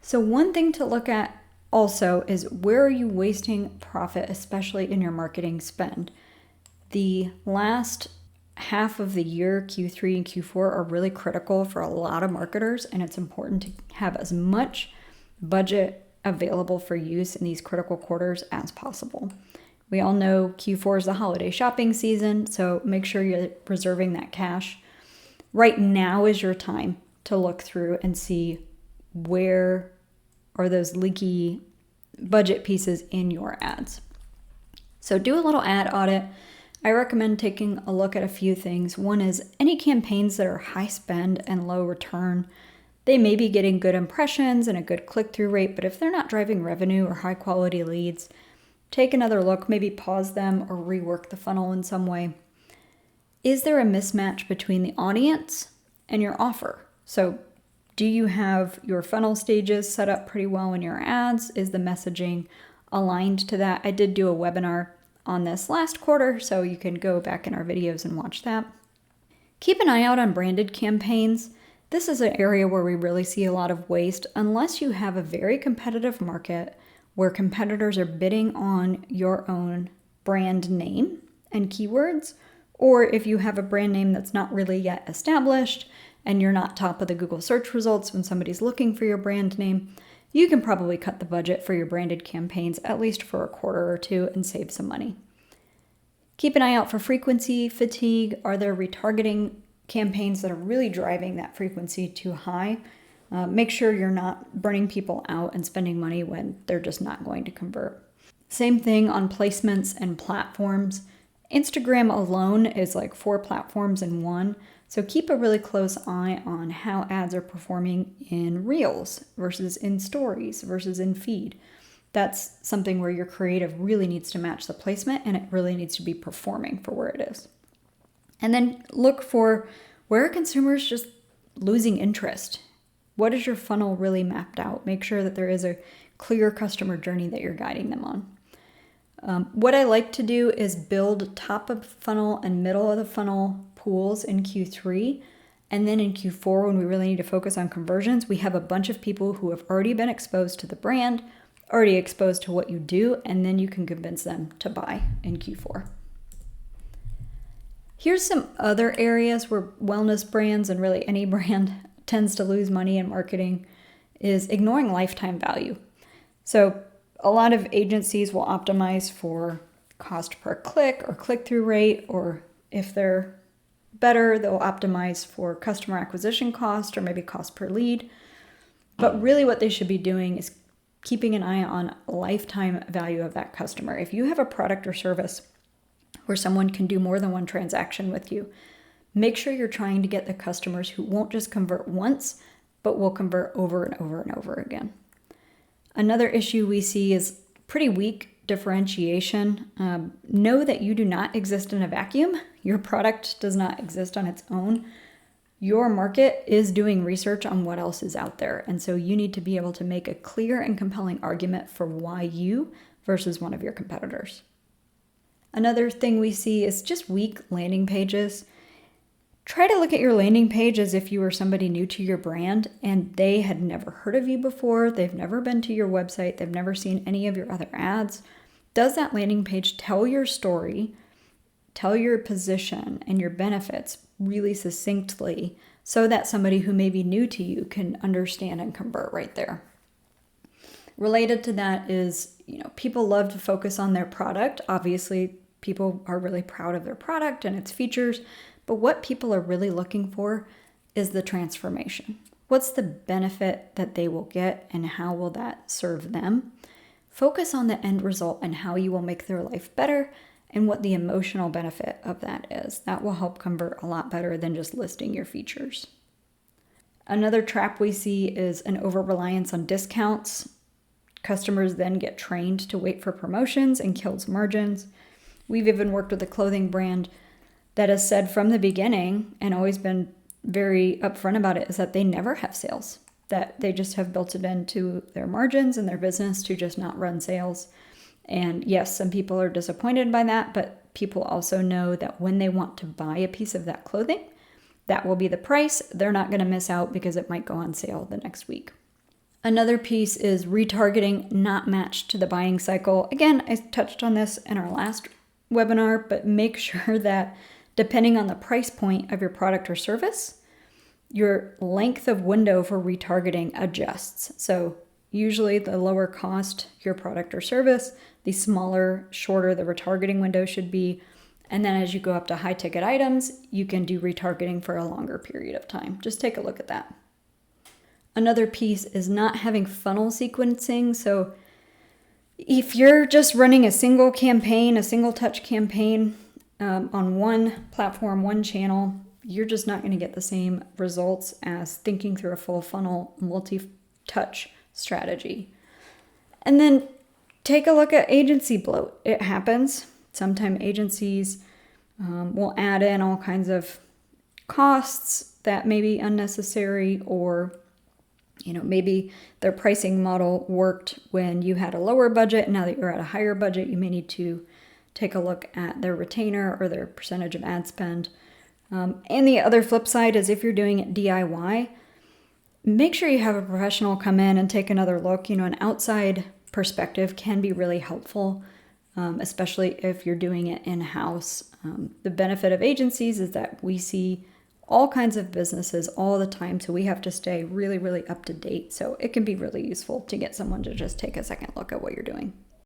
So one thing to look at also is where are you wasting profit, especially in your marketing spend. The last half of the year, Q3 and Q4, are really critical for a lot of marketers, and it's important to have as much budget available for use in these critical quarters as possible. We all know Q4 is the holiday shopping season, so make sure you're reserving that cash. Right now is your time to look through and see where are those leaky budget pieces in your ads. So do a little ad audit. I recommend taking a look at a few things. One is any campaigns that are high spend and low return. They may be getting good impressions and a good click-through rate, but if they're not driving revenue or high quality leads, take another look, maybe pause them or rework the funnel in some way. Is there a mismatch between the audience and your offer? So do you have your funnel stages set up pretty well in your ads? Is the messaging aligned to that? I did do a webinar on this last quarter, so you can go back in our videos and watch that. Keep an eye out on branded campaigns. This is an area where we really see a lot of waste unless you have a very competitive market where competitors are bidding on your own brand name and keywords, or if you have a brand name that's not really yet established and you're not top of the Google search results when somebody's looking for your brand name, you can probably cut the budget for your branded campaigns at least for a quarter or two and save some money. Keep an eye out for frequency fatigue. Are there retargeting campaigns that are really driving that frequency too high? Make sure you're not burning people out and spending money when they're just not going to convert. Same thing on placements and platforms. Instagram alone is like 4 platforms in one. So keep a really close eye on how ads are performing in Reels versus in Stories versus in Feed. That's something where your creative really needs to match the placement and it really needs to be performing for where it is. And then look for where are consumers just losing interest. What is your funnel really mapped out? Make sure that there is a clear customer journey that you're guiding them on. What I like to do is build top of funnel and middle of the funnel pools in Q3. And then in Q4, when we really need to focus on conversions, we have a bunch of people who have already been exposed to the brand, already exposed to what you do, and then you can convince them to buy in Q4. Here's some other areas where wellness brands and really any brand tends to lose money in marketing is ignoring lifetime value. So a lot of agencies will optimize for cost per click or click-through rate, or if they're better, they'll optimize for customer acquisition cost or maybe cost per lead. But really what they should be doing is keeping an eye on lifetime value of that customer. If you have a product or service where someone can do more than one transaction with you, make sure you're trying to get the customers who won't just convert once, but will convert over and over and over again. Another issue we see is pretty weak differentiation. Know that you do not exist in a vacuum. Your product does not exist on its own. Your market is doing research on what else is out there. And so you need to be able to make a clear and compelling argument for why you versus one of your competitors. Another thing we see is just weak landing pages. Try to look at your landing page as if you were somebody new to your brand and they had never heard of you before. They've never been to your website. They've never seen any of your other ads. Does that landing page tell your story, tell your position and your benefits really succinctly so that somebody who may be new to you can understand and convert right there? Related to that is, people love to focus on their product. Obviously, people are really proud of their product and its features. But what people are really looking for is the transformation. What's the benefit that they will get and how will that serve them? Focus on the end result and how you will make their life better and what the emotional benefit of that is. That will help convert a lot better than just listing your features. Another trap we see is an over-reliance on discounts. Customers then get trained to wait for promotions and kills margins. We've even worked with a clothing brand that has said from the beginning and always been very upfront about it is that they never have sales, that they just have built it into their margins and their business to just not run sales. And yes, some people are disappointed by that, but people also know that when they want to buy a piece of that clothing, that will be the price. They're not going to miss out because it might go on sale the next week. Another piece is retargeting not matched to the buying cycle. Again, I touched on this in our last webinar, but make sure that depending on the price point of your product or service, your length of window for retargeting adjusts. So usually the lower cost your product or service, the smaller, shorter the retargeting window should be. And then as you go up to high ticket items, you can do retargeting for a longer period of time. Just take a look at that. Another piece is not having funnel sequencing. So if you're just running a single campaign, a single touch campaign on one platform, one channel, you're just not going to get the same results as thinking through a full funnel multi-touch strategy. And then take a look at agency bloat. It happens. Sometimes agencies will add in all kinds of costs that may be unnecessary, or maybe their pricing model worked when you had a lower budget. Now that you're at a higher budget, you may need to take a look at their retainer or their percentage of ad spend. And the other flip side is if you're doing it DIY, make sure you have a professional come in and take another look. An outside perspective can be really helpful, especially if you're doing it in-house. The benefit of agencies is that we see all kinds of businesses all the time, so we have to stay really, really up to date. So it can be really useful to get someone to just take a second look at what you're doing.